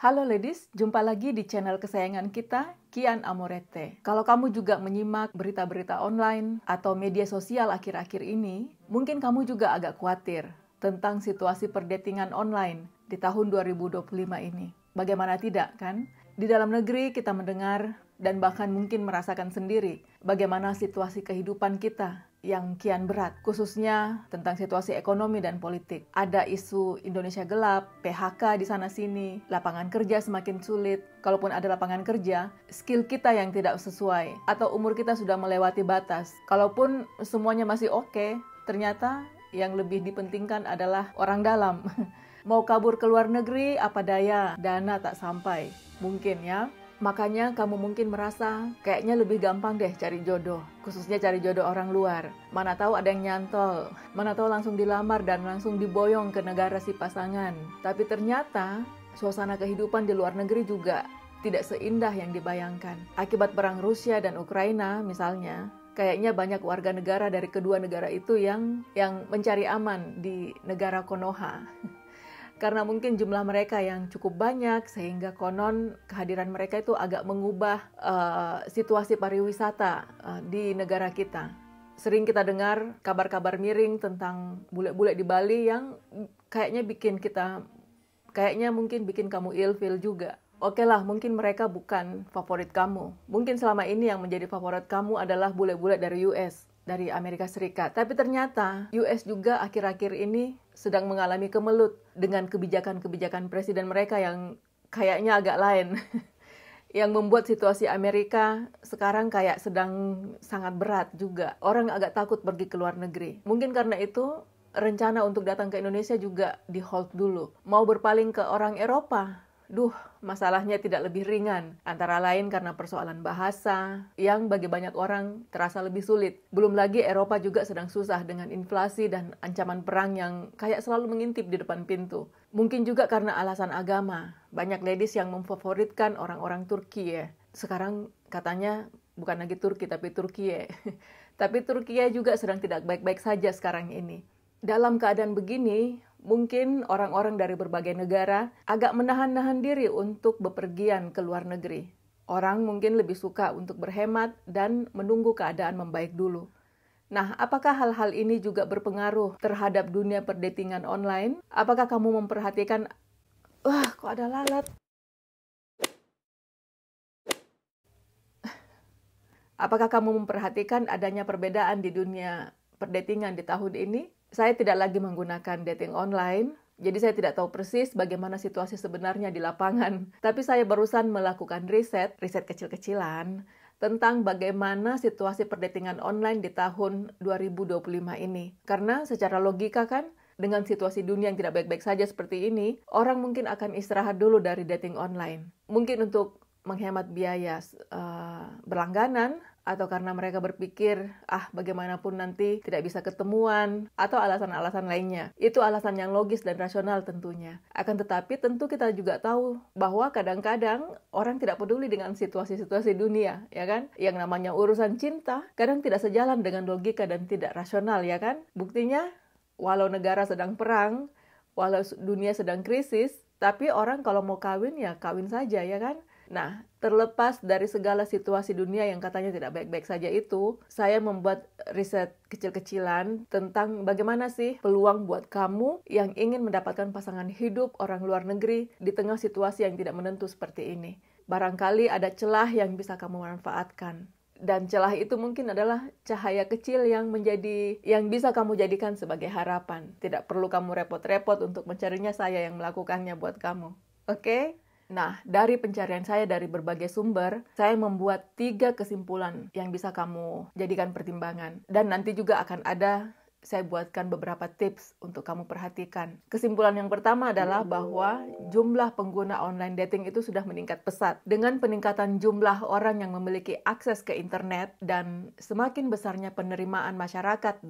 Halo ladies, jumpa lagi di channel kesayangan kita, Kian Amorete. Kalau kamu juga menyimak berita-berita online atau media sosial akhir-akhir ini, mungkin kamu juga agak khawatir tentang situasi perdatingan online di tahun 2025 ini. Bagaimana tidak, kan? Di dalam negeri kita mendengar dan bahkan mungkin merasakan sendiri bagaimana situasi kehidupan kita yang kian berat, khususnya tentang situasi ekonomi dan politik. Ada isu Indonesia gelap, PHK di sana-sini, lapangan kerja semakin sulit. Kalaupun ada lapangan kerja, skill kita yang tidak sesuai, atau umur kita sudah melewati batas. Kalaupun semuanya masih oke, ternyata yang lebih dipentingkan adalah orang dalam. Mau kabur ke luar negeri, apa daya, dana tak sampai. Mungkin ya. Makanya kamu mungkin merasa kayaknya lebih gampang deh cari jodoh, khususnya cari jodoh orang luar. Mana tahu ada yang nyantol, mana tahu langsung dilamar dan langsung diboyong ke negara si pasangan. Tapi ternyata suasana kehidupan di luar negeri juga tidak seindah yang dibayangkan. Akibat perang Rusia dan Ukraina misalnya, kayaknya banyak warga negara dari kedua negara itu yang mencari aman di negara Konoha. Karena mungkin jumlah mereka yang cukup banyak, sehingga konon kehadiran mereka itu agak mengubah situasi pariwisata di negara kita. Sering kita dengar kabar-kabar miring tentang bule-bule di Bali yang kayaknya mungkin bikin kamu ilfeel juga. Oke lah, mungkin mereka bukan favorit kamu. Mungkin selama ini yang menjadi favorit kamu adalah bule-bule dari US, dari Amerika Serikat. Tapi ternyata US juga akhir-akhir ini sedang mengalami kemelut dengan kebijakan-kebijakan presiden mereka yang kayaknya agak lain. Yang membuat situasi Amerika sekarang kayak sedang sangat berat juga. Orang agak takut pergi ke luar negeri. Mungkin karena itu rencana untuk datang ke Indonesia juga di hold dulu. Mau berpaling ke orang Eropa, masalahnya tidak lebih ringan. Antara lain karena persoalan bahasa yang bagi banyak orang terasa lebih sulit. Belum lagi Eropa juga sedang susah dengan inflasi dan ancaman perang yang kayak selalu mengintip di depan pintu. Mungkin juga karena alasan agama. Banyak ladies yang memfavoritkan orang-orang Turki ya. Sekarang katanya bukan lagi Turki tapi Turkiye. Tapi Turkiye juga sedang tidak baik-baik saja sekarang ini. Dalam keadaan begini, mungkin orang-orang dari berbagai negara agak menahan-nahan diri untuk bepergian ke luar negeri. Orang mungkin lebih suka untuk berhemat dan menunggu keadaan membaik dulu. Nah, apakah hal-hal ini juga berpengaruh terhadap dunia perdatingan online? Apakah kamu memperhatikan, kok ada lalat? Apakah kamu memperhatikan adanya perbedaan di dunia perdatingan di tahun ini? Saya tidak lagi menggunakan dating online, jadi saya tidak tahu persis bagaimana situasi sebenarnya di lapangan. Tapi saya barusan melakukan riset kecil-kecilan tentang bagaimana situasi perdatingan online di tahun 2025 ini. Karena secara logika kan, dengan situasi dunia yang tidak baik-baik saja seperti ini, orang mungkin akan istirahat dulu dari dating online. Mungkin untuk menghemat biaya berlangganan, atau karena mereka berpikir, bagaimanapun nanti tidak bisa ketemuan, atau alasan-alasan lainnya. Itu alasan yang logis dan rasional tentunya. Akan tetapi tentu kita juga tahu bahwa kadang-kadang orang tidak peduli dengan situasi-situasi dunia, ya kan? Yang namanya urusan cinta, kadang tidak sejalan dengan logika dan tidak rasional, ya kan? Buktinya, walau negara sedang perang, walau dunia sedang krisis, tapi orang kalau mau kawin, ya kawin saja, ya kan? Nah, terlepas dari segala situasi dunia yang katanya tidak baik-baik saja itu, saya membuat riset kecil-kecilan tentang bagaimana sih peluang buat kamu yang ingin mendapatkan pasangan hidup orang luar negeri di tengah situasi yang tidak menentu seperti ini. Barangkali ada celah yang bisa kamu manfaatkan. Dan celah itu mungkin adalah cahaya kecil yang bisa kamu jadikan sebagai harapan. Tidak perlu kamu repot-repot untuk mencarinya, saya yang melakukannya buat kamu. Oke? Nah, dari pencarian saya dari berbagai sumber, saya membuat 3 kesimpulan yang bisa kamu jadikan pertimbangan. Dan nanti juga akan saya buatkan beberapa tips untuk kamu perhatikan. Kesimpulan yang pertama adalah bahwa jumlah pengguna online dating itu sudah meningkat pesat. Dengan peningkatan jumlah orang yang memiliki akses ke internet dan semakin besarnya penerimaan masyarakat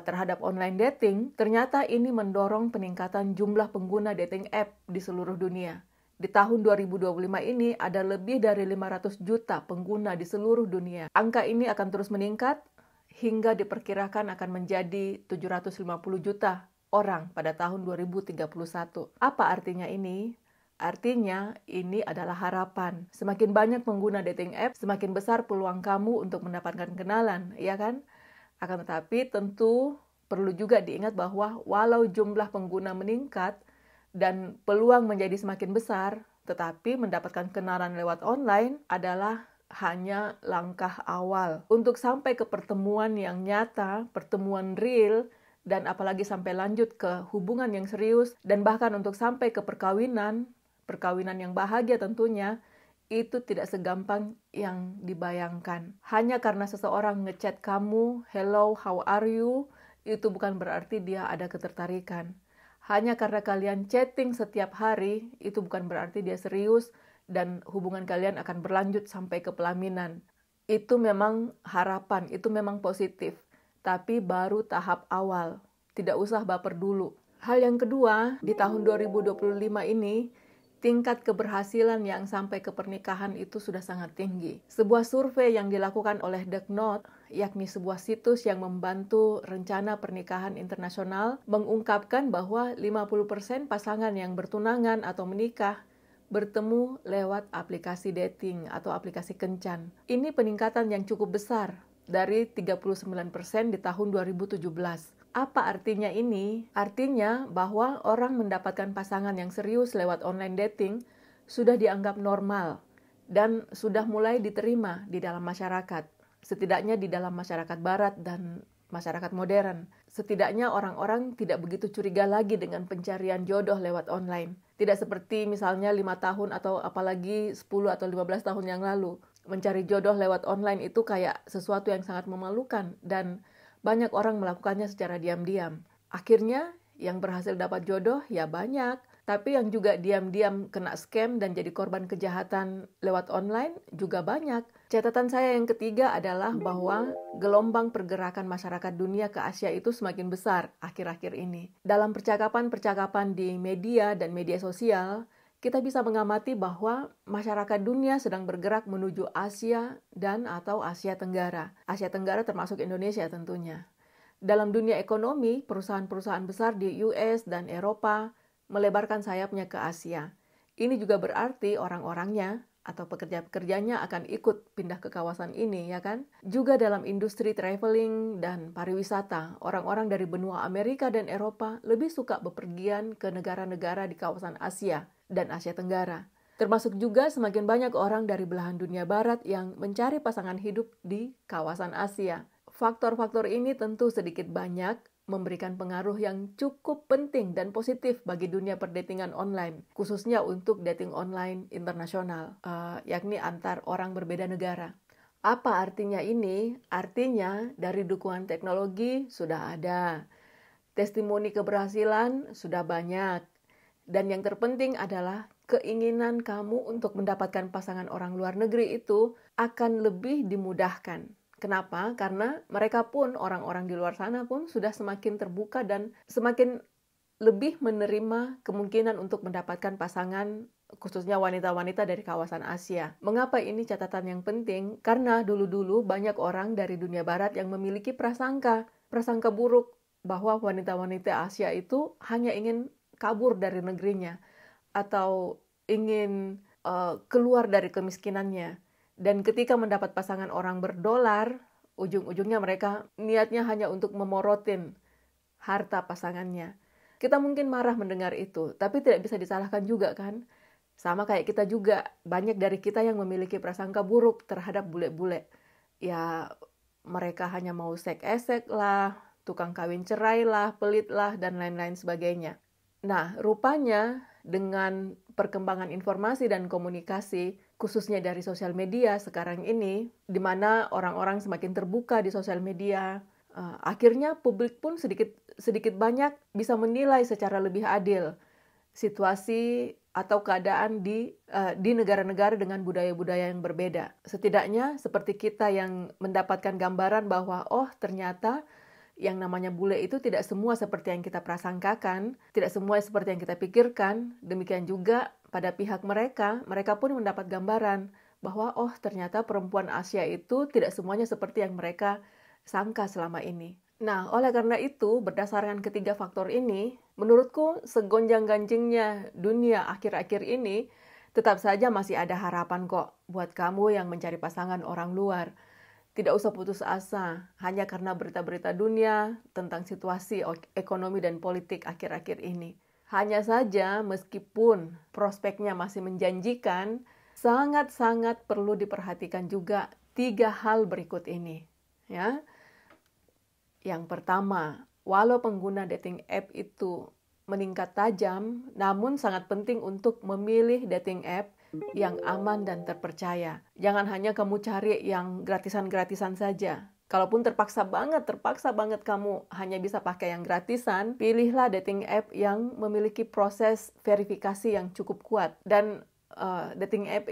terhadap online dating, ternyata ini mendorong peningkatan jumlah pengguna dating app di seluruh dunia. Di tahun 2025 ini ada lebih dari 500 juta pengguna di seluruh dunia. Angka ini akan terus meningkat hingga diperkirakan akan menjadi 750 juta orang pada tahun 2031. Apa artinya ini? Artinya, ini adalah harapan. Semakin banyak pengguna dating app, semakin besar peluang kamu untuk mendapatkan kenalan, ya kan? Akan tetapi tentu perlu juga diingat bahwa walau jumlah pengguna meningkat dan peluang menjadi semakin besar, tetapi mendapatkan kenalan lewat online adalah hanya langkah awal. Untuk sampai ke pertemuan yang nyata, pertemuan real, dan apalagi sampai lanjut ke hubungan yang serius, dan bahkan untuk sampai ke perkawinan yang bahagia tentunya, itu tidak segampang yang dibayangkan. Hanya karena seseorang ngechat kamu, hello, how are you, itu bukan berarti dia ada ketertarikan. Hanya karena kalian chatting setiap hari, itu bukan berarti dia serius, dan hubungan kalian akan berlanjut sampai ke pelaminan. Itu memang harapan, itu memang positif, tapi baru tahap awal. Tidak usah baper dulu. Hal yang kedua, di tahun 2025 ini, tingkat keberhasilan yang sampai ke pernikahan itu sudah sangat tinggi. Sebuah survei yang dilakukan oleh The Knot, yakni sebuah situs yang membantu rencana pernikahan internasional, mengungkapkan bahwa 50% pasangan yang bertunangan atau menikah bertemu lewat aplikasi dating atau aplikasi kencan. Ini peningkatan yang cukup besar dari 39% di tahun 2017. Apa artinya ini? Artinya bahwa orang mendapatkan pasangan yang serius lewat online dating sudah dianggap normal dan sudah mulai diterima di dalam masyarakat. Setidaknya di dalam masyarakat barat dan masyarakat modern. Setidaknya orang-orang tidak begitu curiga lagi dengan pencarian jodoh lewat online. Tidak seperti misalnya 5 tahun atau apalagi 10 atau 15 tahun yang lalu. Mencari jodoh lewat online itu kayak sesuatu yang sangat memalukan dan banyak orang melakukannya secara diam-diam. Akhirnya yang berhasil dapat jodoh ya banyak, tapi yang juga diam-diam kena scam dan jadi korban kejahatan lewat online juga banyak. Catatan saya yang ketiga adalah bahwa gelombang pergerakan masyarakat dunia ke Asia itu semakin besar akhir-akhir ini. Dalam percakapan-percakapan di media dan media sosial, kita bisa mengamati bahwa masyarakat dunia sedang bergerak menuju Asia dan atau Asia Tenggara. Asia Tenggara termasuk Indonesia tentunya. Dalam dunia ekonomi, perusahaan-perusahaan besar di US dan Eropa melebarkan sayapnya ke Asia. Ini juga berarti orang-orangnya atau pekerja-pekerjanya akan ikut pindah ke kawasan ini, ya kan? Juga dalam industri traveling dan pariwisata, orang-orang dari benua Amerika dan Eropa lebih suka bepergian ke negara-negara di kawasan Asia dan Asia Tenggara. Termasuk juga semakin banyak orang dari belahan dunia barat yang mencari pasangan hidup di kawasan Asia. Faktor-faktor ini tentu sedikit banyak memberikan pengaruh yang cukup penting dan positif bagi dunia perdatingan online, khususnya untuk dating online internasional, yakni antar orang berbeda negara. Apa artinya ini? Artinya dari dukungan teknologi sudah ada, testimoni keberhasilan sudah banyak, dan yang terpenting adalah keinginan kamu untuk mendapatkan pasangan orang luar negeri itu akan lebih dimudahkan. Kenapa? Karena mereka pun, orang-orang di luar sana pun sudah semakin terbuka dan semakin lebih menerima kemungkinan untuk mendapatkan pasangan, khususnya wanita-wanita dari kawasan Asia. Mengapa ini catatan yang penting? Karena dulu-dulu banyak orang dari dunia barat yang memiliki prasangka buruk bahwa wanita-wanita Asia itu hanya ingin kabur dari negerinya atau ingin keluar dari kemiskinannya. Dan ketika mendapat pasangan orang berdolar, ujung-ujungnya mereka niatnya hanya untuk memorotin harta pasangannya. Kita mungkin marah mendengar itu, tapi tidak bisa disalahkan juga kan? Sama kayak kita juga, banyak dari kita yang memiliki prasangka buruk terhadap bule-bule. Ya, mereka hanya mau sek-esek lah, tukang kawin cerai lah, pelit lah, dan lain-lain sebagainya. Nah, rupanya dengan perkembangan informasi dan komunikasi, khususnya dari sosial media sekarang ini, di mana orang-orang semakin terbuka di sosial media, akhirnya publik pun sedikit banyak bisa menilai secara lebih adil situasi atau keadaan di negara-negara dengan budaya-budaya yang berbeda. Setidaknya seperti kita yang mendapatkan gambaran bahwa ternyata yang namanya bule itu tidak semua seperti yang kita prasangkakan, tidak semua seperti yang kita pikirkan. Demikian juga pada pihak mereka pun mendapat gambaran bahwa ternyata perempuan Asia itu tidak semuanya seperti yang mereka sangka selama ini. Nah, oleh karena itu, berdasarkan ketiga faktor ini, menurutku segonjang-ganjingnya dunia akhir-akhir ini, tetap saja masih ada harapan kok buat kamu yang mencari pasangan orang luar. Tidak usah putus asa, hanya karena berita-berita dunia tentang situasi ekonomi dan politik akhir-akhir ini. Hanya saja, meskipun prospeknya masih menjanjikan, sangat-sangat perlu diperhatikan juga tiga hal berikut ini. Ya, yang pertama, walau pengguna dating app itu meningkat tajam, namun sangat penting untuk memilih dating app yang aman dan terpercaya. Jangan hanya kamu cari yang gratisan-gratisan saja. Kalaupun terpaksa banget kamu hanya bisa pakai yang gratisan, pilihlah dating app yang memiliki proses verifikasi yang cukup kuat dan dating app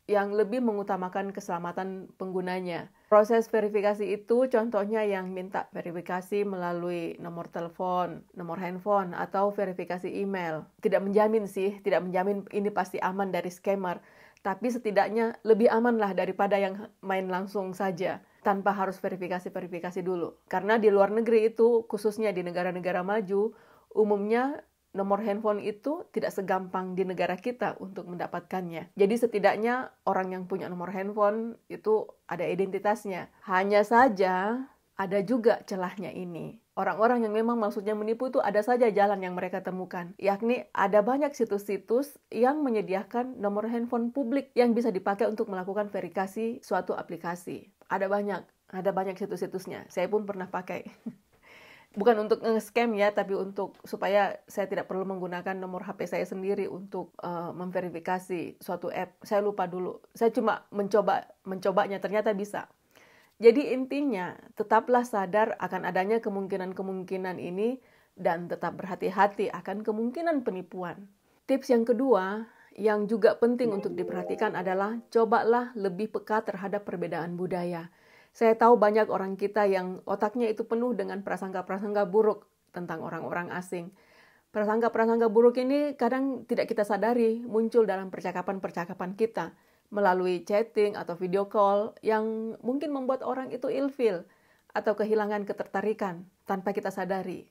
yang lebih mengutamakan keselamatan penggunanya. Proses verifikasi itu contohnya yang minta verifikasi melalui nomor telepon, nomor handphone, atau verifikasi email. Tidak menjamin ini pasti aman dari scammer, tapi setidaknya lebih aman lah daripada yang main langsung saja, tanpa harus verifikasi dulu. Karena di luar negeri itu, khususnya di negara-negara maju, umumnya nomor handphone itu tidak segampang di negara kita untuk mendapatkannya. Jadi setidaknya orang yang punya nomor handphone itu ada identitasnya. Hanya saja ada juga celahnya ini. Orang-orang yang memang maksudnya menipu itu ada saja jalan yang mereka temukan. Yakni ada banyak situs-situs yang menyediakan nomor handphone publik yang bisa dipakai untuk melakukan verifikasi suatu aplikasi. Ada banyak situs-situsnya. Saya pun pernah pakai. Bukan untuk nge-scam ya, tapi supaya saya tidak perlu menggunakan nomor HP saya sendiri untuk memverifikasi suatu app. Saya lupa dulu. Saya cuma mencobanya, ternyata bisa. Jadi intinya, tetaplah sadar akan adanya kemungkinan-kemungkinan ini dan tetap berhati-hati akan kemungkinan penipuan. Tips yang kedua, yang juga penting untuk diperhatikan adalah cobalah lebih peka terhadap perbedaan budaya. Saya tahu banyak orang kita yang otaknya itu penuh dengan prasangka-prasangka buruk tentang orang-orang asing. Prasangka-prasangka buruk ini kadang tidak kita sadari muncul dalam percakapan-percakapan kita melalui chatting atau video call yang mungkin membuat orang itu ilfeel atau kehilangan ketertarikan tanpa kita sadari.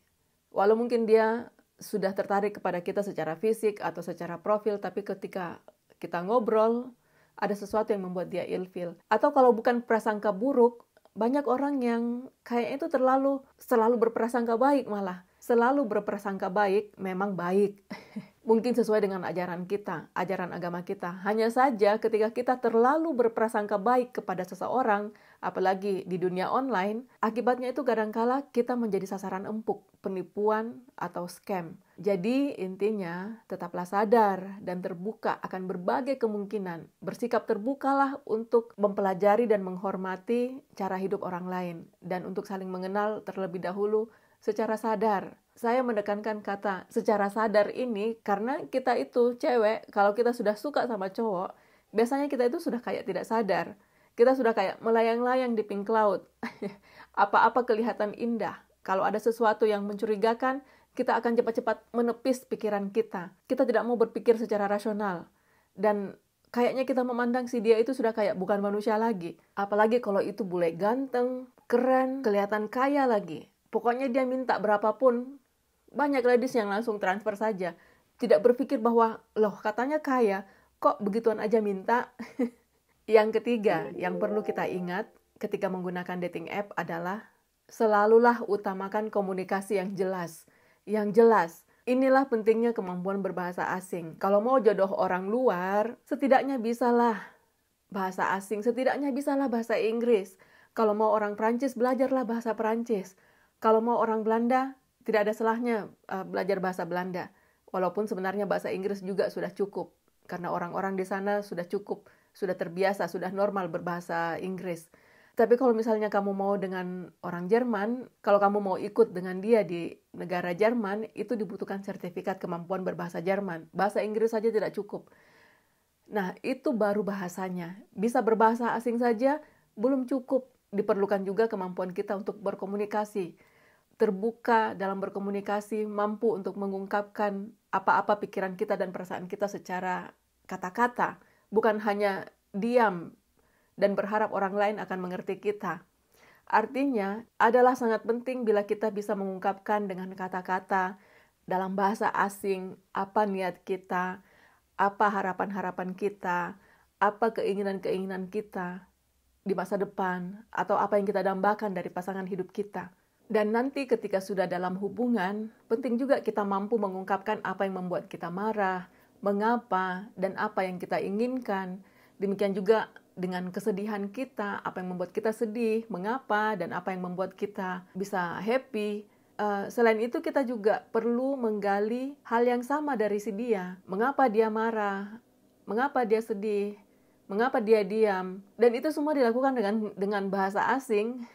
Walau mungkin dia sudah tertarik kepada kita secara fisik atau secara profil, tapi ketika kita ngobrol, ada sesuatu yang membuat dia ilfeel. Atau kalau bukan prasangka buruk, banyak orang yang kayaknya itu selalu berprasangka baik malah. Selalu berprasangka baik memang baik. Mungkin sesuai dengan ajaran kita, ajaran agama kita. Hanya saja ketika kita terlalu berprasangka baik kepada seseorang, apalagi di dunia online, akibatnya itu kadangkala kita menjadi sasaran empuk, penipuan atau scam. Jadi intinya tetaplah sadar dan terbuka akan berbagai kemungkinan. Bersikap terbukalah untuk mempelajari dan menghormati cara hidup orang lain. Dan untuk saling mengenal terlebih dahulu secara sadar. Saya menekankan kata secara sadar ini karena kita itu cewek, kalau kita sudah suka sama cowok, biasanya kita itu sudah kayak tidak sadar. Kita sudah kayak melayang-layang di pink cloud. Apa-apa kelihatan indah. Kalau ada sesuatu yang mencurigakan, kita akan cepat-cepat menepis pikiran kita. Kita tidak mau berpikir secara rasional. Dan kayaknya kita memandang si dia itu sudah kayak bukan manusia lagi. Apalagi kalau itu bule ganteng, keren, kelihatan kaya lagi. Pokoknya dia minta berapapun, banyak ladies yang langsung transfer saja. Tidak berpikir bahwa, loh katanya kaya, kok begituan aja minta? Yang ketiga, yang perlu kita ingat ketika menggunakan dating app adalah selalulah utamakan komunikasi yang jelas. Yang jelas, inilah pentingnya kemampuan berbahasa asing. Kalau mau jodoh orang luar, setidaknya bisalah bahasa asing, setidaknya bisalah bahasa Inggris. Kalau mau orang Prancis, belajarlah bahasa Prancis. Kalau mau orang Belanda, tidak ada salahnya belajar bahasa Belanda. Walaupun sebenarnya bahasa Inggris juga sudah cukup. Karena orang-orang di sana sudah cukup, sudah terbiasa, sudah normal berbahasa Inggris. Tapi kalau misalnya kamu mau dengan orang Jerman, kalau kamu mau ikut dengan dia di negara Jerman, itu dibutuhkan sertifikat kemampuan berbahasa Jerman. Bahasa Inggris saja tidak cukup. Nah, itu baru bahasanya. Bisa berbahasa asing saja belum cukup. Diperlukan juga kemampuan kita untuk berkomunikasi. Terbuka dalam berkomunikasi, mampu untuk mengungkapkan apa-apa pikiran kita dan perasaan kita secara kata-kata. Bukan hanya diam dan berharap orang lain akan mengerti kita. Artinya, adalah sangat penting bila kita bisa mengungkapkan dengan kata-kata dalam bahasa asing apa niat kita, apa harapan-harapan kita, apa keinginan-keinginan kita di masa depan, atau apa yang kita dambakan dari pasangan hidup kita. Dan nanti ketika sudah dalam hubungan, penting juga kita mampu mengungkapkan apa yang membuat kita marah, mengapa, dan apa yang kita inginkan. Demikian juga dengan kesedihan kita, apa yang membuat kita sedih, mengapa, dan apa yang membuat kita bisa happy. Selain itu kita juga perlu menggali hal yang sama dari si dia. Mengapa dia marah? Mengapa dia sedih? Mengapa dia diam? Dan itu semua dilakukan dengan bahasa asing.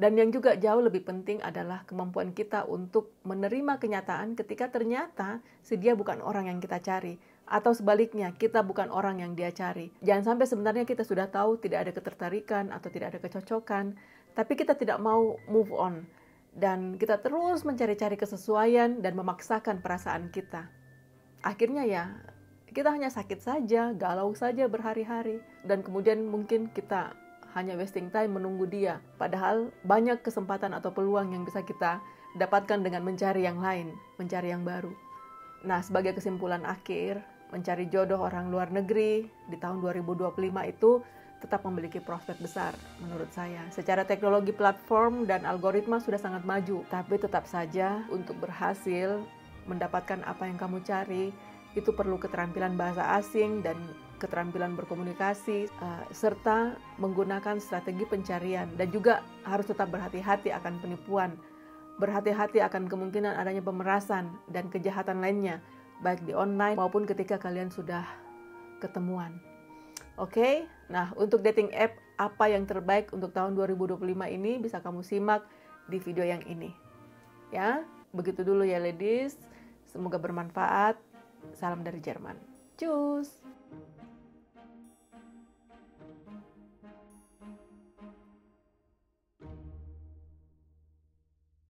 Dan yang juga jauh lebih penting adalah kemampuan kita untuk menerima kenyataan ketika ternyata si dia bukan orang yang kita cari. Atau sebaliknya, kita bukan orang yang dia cari. Jangan sampai sebenarnya kita sudah tahu tidak ada ketertarikan atau tidak ada kecocokan, tapi kita tidak mau move on. Dan kita terus mencari-cari kesesuaian dan memaksakan perasaan kita. Akhirnya ya, kita hanya sakit saja, galau saja berhari-hari. Dan kemudian mungkin kita hanya wasting time menunggu dia. Padahal banyak kesempatan atau peluang yang bisa kita dapatkan dengan mencari yang lain, mencari yang baru. Nah, sebagai kesimpulan akhir, mencari jodoh orang luar negeri di tahun 2025 itu tetap memiliki prospek besar menurut saya. Secara teknologi platform dan algoritma sudah sangat maju, tapi tetap saja untuk berhasil mendapatkan apa yang kamu cari, itu perlu keterampilan bahasa asing dan keterampilan berkomunikasi, serta menggunakan strategi pencarian. Dan juga harus tetap berhati-hati akan penipuan, berhati-hati akan kemungkinan adanya pemerasan dan kejahatan lainnya, baik di online maupun ketika kalian sudah ketemuan. Oke, nah untuk dating app apa yang terbaik untuk tahun 2025 ini bisa kamu simak di video yang ini. Ya, begitu dulu ya ladies. Semoga bermanfaat. Salam dari Jerman. Tschüss.